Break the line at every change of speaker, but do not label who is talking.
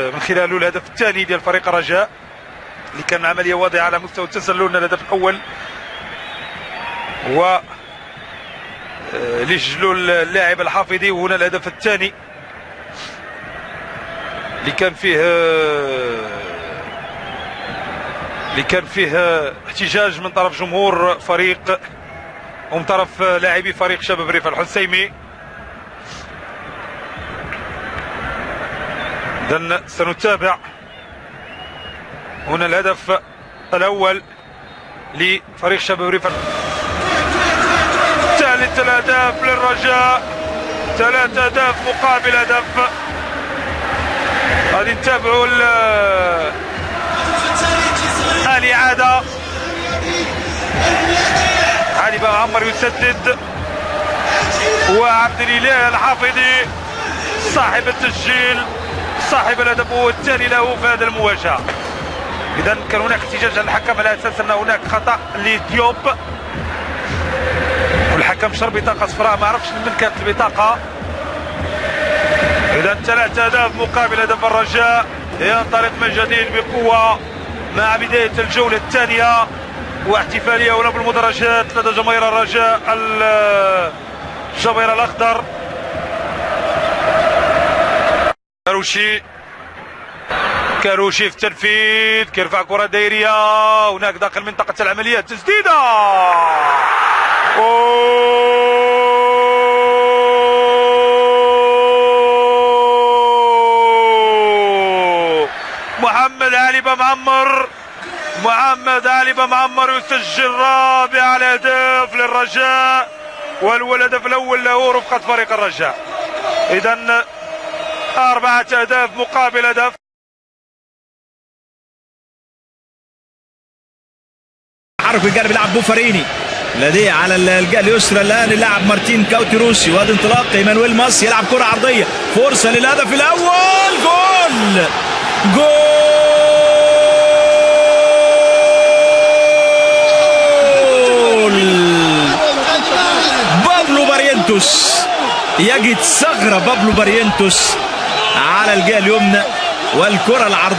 من خلاله الهدف الثاني ديال فريق الرجاء اللي كان عمليه واضحه على مستوى التسلل. الهدف الاول و اللي سجلوا اللاعب الحافظي، وهنا الهدف الثاني اللي كان فيه احتجاج من طرف جمهور فريق ومن طرف لاعبي فريق شباب ريف الحسيمي. إذن سنتابع هنا الهدف الأول لفريق شباب ريف. ثالث الأهداف للرجاء، 3 أهداف مقابل هدف. غادي نتابعوا الإعادة. علي معمر يسدد، وعبد الاله الحافظي صاحب التسجيل، صاحب الهدف هو الثاني له في هذه المواجهه. اذا كان هناك احتجاج على الحكم على اساس ان هناك خطا لديوب، والحكم شر بطاقه صفراء، ما عرفش من كانت البطاقه. اذا 3 أهداف مقابل هدف الرجاء ينطلق من جديد بقوه مع بدايه الجوله الثانيه، واحتفاليه هنا بالمدرجات لدى جماهير الرجاء الشبير الاخضر. كاروشي في التنفيذ، كيرفع كره دائريه هناك داخل منطقه العمليات، تسديده محمد علي بمعمر يسجل رابع الاهداف للرجاء، وهو الهدف الاول له رفقه فريق الرجاء. اذا 4 أهداف مقابل هدف.
حرك الجانب يلعب بوفاريني، لديه على الجهه اليسرى الان اللاعب مارتين كاوتيروسي، وادي انطلاق ايمانويل ماس يلعب كره عرضيه، فرصه للهدف الاول. جول بابلو بارينتوس، يجد ثغره بابلو بارينتوس على الجهه اليمنى والكره العرضيه.